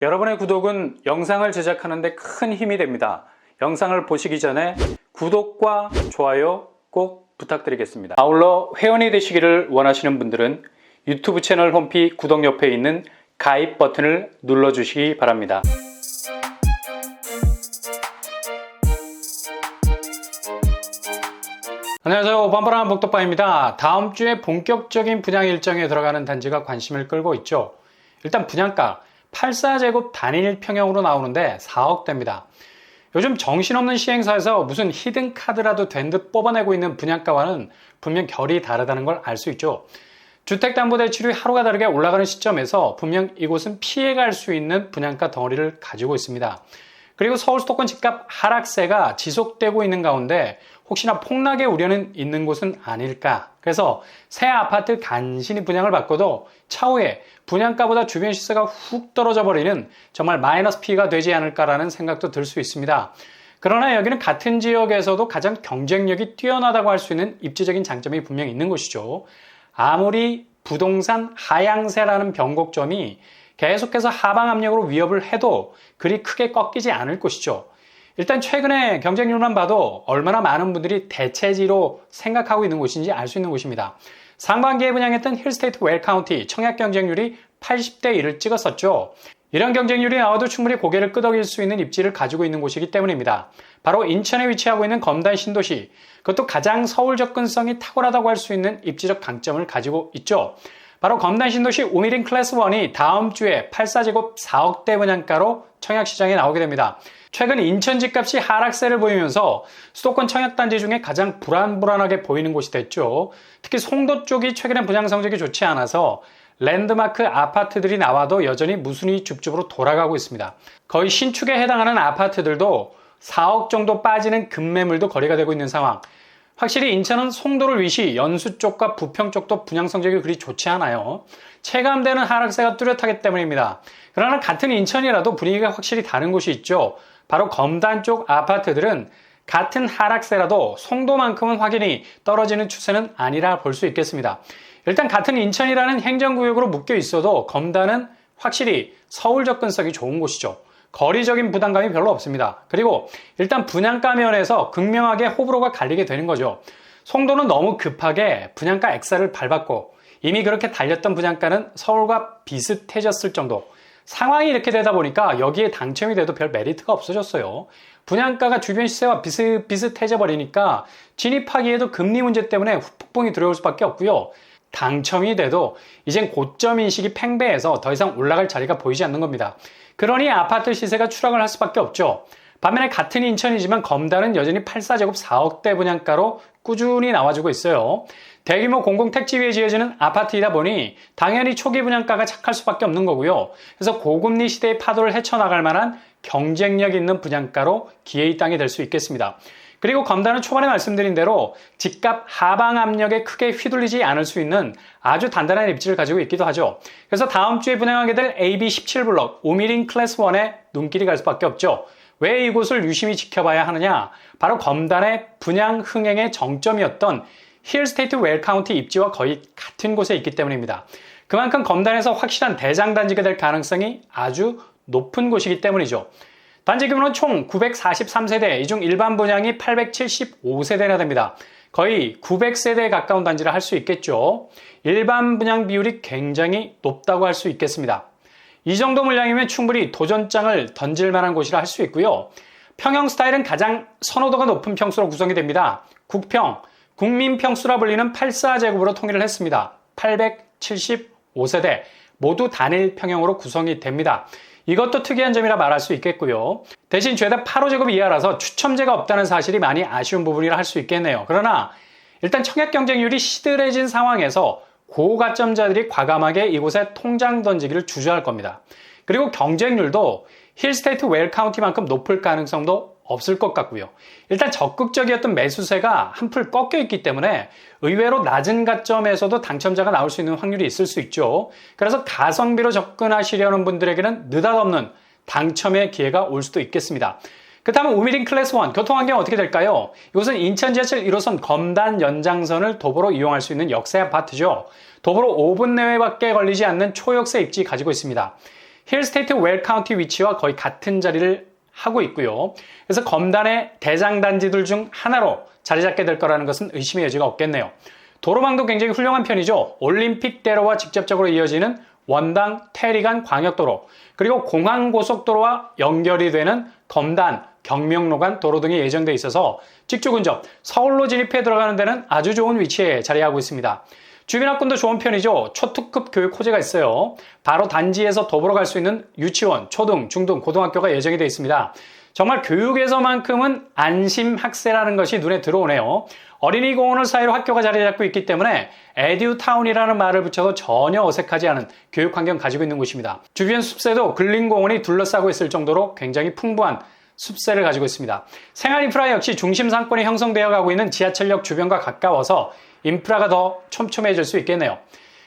여러분의 구독은 영상을 제작하는 데 큰 힘이 됩니다. 영상을 보시기 전에 구독과 좋아요 꼭 부탁드리겠습니다. 아울러 회원이 되시기를 원하시는 분들은 유튜브 채널 홈피 구독 옆에 있는 가입 버튼을 눌러주시기 바랍니다. 안녕하세요. 뻔뻔한 복덕방입니다. 다음 주에 본격적인 분양 일정에 들어가는 단지가 관심을 끌고 있죠. 일단 분양가 84제곱 단일 평형으로 나오는데 4억대입니다. 요즘 정신없는 시행사에서 무슨 히든 카드라도 된 듯 뽑아내고 있는 분양가와는 분명 결이 다르다는 걸 알 수 있죠. 주택담보대출이 하루가 다르게 올라가는 시점에서 분명 이곳은 피해갈 수 있는 분양가 덩어리를 가지고 있습니다. 그리고 서울 수도권 집값 하락세가 지속되고 있는 가운데 혹시나 폭락의 우려는 있는 곳은 아닐까. 그래서 새 아파트 간신히 분양을 받고도 차후에 분양가보다 주변 시세가 훅 떨어져 버리는 정말 마이너스 피해가 되지 않을까라는 생각도 들 수 있습니다. 그러나 여기는 같은 지역에서도 가장 경쟁력이 뛰어나다고 할 수 있는 입지적인 장점이 분명히 있는 곳이죠. 아무리 부동산 하향세라는 변곡점이 계속해서 하방 압력으로 위협을 해도 그리 크게 꺾이지 않을 것이죠. 일단 최근에 경쟁률만 봐도 얼마나 많은 분들이 대체지로 생각하고 있는 곳인지 알 수 있는 곳입니다. 상반기에 분양했던 힐스테이트 웰카운티 청약 경쟁률이 80대 1을 찍었었죠. 이런 경쟁률이 나와도 충분히 고개를 끄덕일 수 있는 입지를 가지고 있는 곳이기 때문입니다. 바로 인천에 위치하고 있는 검단 신도시, 그것도 가장 서울 접근성이 탁월하다고 할 수 있는 입지적 강점을 가지고 있죠. 바로 검단 신도시 우미린 클래스 1이 다음 주에 84제곱 4억대 분양가로 청약시장에 나오게 됩니다. 최근 인천 집값이 하락세를 보이면서 수도권 청약단지 중에 가장 불안하게 보이는 곳이 됐죠. 특히 송도 쪽이 최근에 분양 성적이 좋지 않아서 랜드마크 아파트들이 나와도 여전히 무순위 줍줍으로 돌아가고 있습니다. 거의 신축에 해당하는 아파트들도 4억 정도 빠지는 급매물도 거래가 되고 있는 상황. 확실히 인천은 송도를 위시 연수 쪽과 부평 쪽도 분양 성적이 그리 좋지 않아요. 체감되는 하락세가 뚜렷하기 때문입니다. 그러나 같은 인천이라도 분위기가 확실히 다른 곳이 있죠. 바로 검단 쪽 아파트들은 같은 하락세라도 송도만큼은 확연히 떨어지는 추세는 아니라 볼 수 있겠습니다. 일단 같은 인천이라는 행정구역으로 묶여 있어도 검단은 확실히 서울 접근성이 좋은 곳이죠. 거리적인 부담감이 별로 없습니다. 그리고 일단 분양가 면에서 극명하게 호불호가 갈리게 되는 거죠. 송도는 너무 급하게 분양가 액사를 밟았고 이미 그렇게 달렸던 분양가는 서울과 비슷해졌을 정도. 상황이 이렇게 되다 보니까 여기에 당첨이 돼도 별 메리트가 없어졌어요. 분양가가 주변 시세와 비슷해져 버리니까 진입하기에도 금리 문제 때문에 폭풍이 들어올 수밖에 없고요. 당첨이 돼도 이젠 고점 인식이 팽배해서 더 이상 올라갈 자리가 보이지 않는 겁니다. 그러니 아파트 시세가 추락을 할 수밖에 없죠. 반면에 같은 인천이지만 검단은 여전히 84제곱 4억대 분양가로 꾸준히 나와주고 있어요. 대규모 공공택지 위에 지어지는 아파트이다 보니 당연히 초기 분양가가 착할 수밖에 없는 거고요. 그래서 고금리 시대의 파도를 헤쳐나갈 만한 경쟁력 있는 분양가로 기회의 땅이 될 수 있겠습니다. 그리고 검단은 초반에 말씀드린 대로 집값 하방 압력에 크게 휘둘리지 않을 수 있는 아주 단단한 입지를 가지고 있기도 하죠. 그래서 다음 주에 분양하게 될 AB17블럭 우미린 클래스 1에 눈길이 갈 수밖에 없죠. 왜 이곳을 유심히 지켜봐야 하느냐? 바로 검단의 분양 흥행의 정점이었던 힐스테이트 웰카운티 입지와 거의 같은 곳에 있기 때문입니다. 그만큼 검단에서 확실한 대장단지가 될 가능성이 아주 높은 곳이기 때문이죠. 단지 규모는 총 943세대, 이 중 일반 분양이 875세대나 됩니다. 거의 900세대에 가까운 단지라 할 수 있겠죠. 일반 분양 비율이 굉장히 높다고 할 수 있겠습니다. 이 정도 물량이면 충분히 도전장을 던질 만한 곳이라 할 수 있고요. 평형 스타일은 가장 선호도가 높은 평수로 구성이 됩니다. 국평, 국민평수라 불리는 84제곱으로 통일을 했습니다. 875세대, 모두 단일 평형으로 구성이 됩니다. 이것도 특이한 점이라 말할 수 있겠고요. 대신 죄다 8호제곱 이하라서 추첨제가 없다는 사실이 많이 아쉬운 부분이라 할 수 있겠네요. 그러나 일단 청약 경쟁률이 시들해진 상황에서 고가점자들이 과감하게 이곳에 통장 던지기를 주저할 겁니다. 그리고 경쟁률도 힐스테이트 웰카운티만큼 높을 가능성도 없을 것 같고요. 일단 적극적이었던 매수세가 한풀 꺾여 있기 때문에 의외로 낮은 가점에서도 당첨자가 나올 수 있는 확률이 있을 수 있죠. 그래서 가성비로 접근하시려는 분들에게는 느닷없는 당첨의 기회가 올 수도 있겠습니다. 그렇다면 우미린 클래스 1 교통환경 어떻게 될까요? 이곳은 인천 지하철 1호선 검단 연장선을 도보로 이용할 수 있는 역세 아파트죠. 도보로 5분 내외밖에 걸리지 않는 초역세 입지 가지고 있습니다. 힐스테이트 웰 카운티 위치와 거의 같은 자리를 하고 있고요. 그래서 검단의 대장 단지들 중 하나로 자리 잡게 될 거라는 것은 의심의 여지가 없겠네요. 도로망도 굉장히 훌륭한 편이죠. 올림픽대로와 직접적으로 이어지는 원당 테리간 광역도로, 그리고 공항고속도로와 연결이 되는 검단, 경명로간 도로 등이 예정돼 있어서 직주 근접, 서울로 진입해 들어가는 데는 아주 좋은 위치에 자리하고 있습니다. 주민학군도 좋은 편이죠. 초특급 교육 호재가 있어요. 바로 단지에서 도보로 갈 수 있는 유치원, 초등, 중등, 고등학교가 예정이 되어 있습니다. 정말 교육에서만큼은 안심학세라는 것이 눈에 들어오네요. 어린이 공원을 사이로 학교가 자리 잡고 있기 때문에 에듀타운이라는 말을 붙여도 전혀 어색하지 않은 교육 환경 가지고 있는 곳입니다. 주변 숲새도 근린공원이 둘러싸고 있을 정도로 굉장히 풍부한 숲새를 가지고 있습니다. 생활 인프라 역시 중심 상권이 형성되어 가고 있는 지하철역 주변과 가까워서 인프라가 더 촘촘해질 수 있겠네요.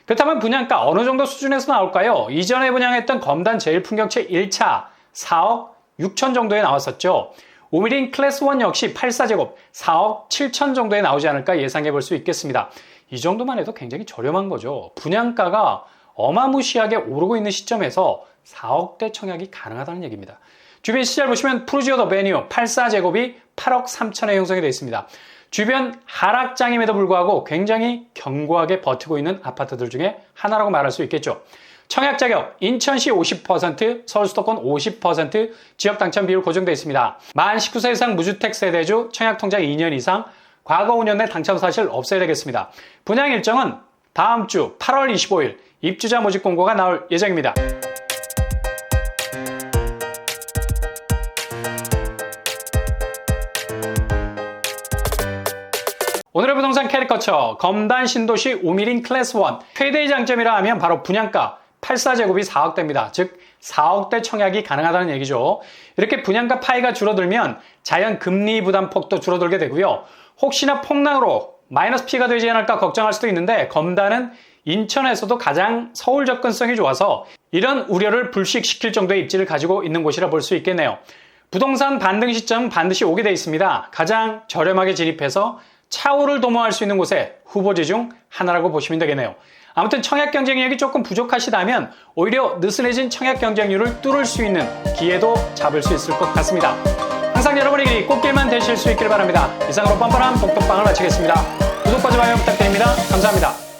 그렇다면 분양가 어느 정도 수준에서 나올까요? 이전에 분양했던 검단 제일풍경채 1차 4억 6천 정도에 나왔었죠. 오미린 클래스 1 역시 84제곱 4억 7천 정도에 나오지 않을까 예상해 볼 수 있겠습니다. 이 정도만 해도 굉장히 저렴한 거죠. 분양가가 어마무시하게 오르고 있는 시점에서 4억대 청약이 가능하다는 얘기입니다. 주변 시절 보시면 푸르지오 더 베뉴 84제곱이 8억 3천에 형성이 되어 있습니다. 주변 하락장임에도 불구하고 굉장히 견고하게 버티고 있는 아파트들 중에 하나라고 말할 수 있겠죠. 청약 자격 인천시 50%, 서울 수도권 50% 지역 당첨 비율 고정되어 있습니다. 만 19세 이상 무주택 세대주 청약 통장 2년 이상 과거 5년 내 당첨 사실 없어야 되겠습니다. 분양 일정은 다음 주 8월 25일 입주자 모집 공고가 나올 예정입니다. 오늘의 부동산 캐리커처 검단 신도시 오미린 클래스 1 최대의 장점이라 하면 바로 분양가 84제곱이 4억대입니다. 즉 4억대 청약이 가능하다는 얘기죠. 이렇게 분양가 파이가 줄어들면 자연 금리 부담폭도 줄어들게 되고요. 혹시나 폭락으로 마이너스 P가 되지 않을까 걱정할 수도 있는데 검단은 인천에서도 가장 서울 접근성이 좋아서 이런 우려를 불식시킬 정도의 입지를 가지고 있는 곳이라 볼 수 있겠네요. 부동산 반등 시점 반드시 오게 되어 있습니다. 가장 저렴하게 진입해서 차후를 도모할 수 있는 곳에 후보지 중 하나라고 보시면 되겠네요. 아무튼 청약 경쟁력이 조금 부족하시다면 오히려 느슨해진 청약 경쟁률을 뚫을 수 있는 기회도 잡을 수 있을 것 같습니다. 항상 여러분의 길이 꽃길만 되실 수 있길 바랍니다. 이상으로 뻔뻔한 복덕방을 마치겠습니다. 구독과 좋아요 부탁드립니다. 감사합니다.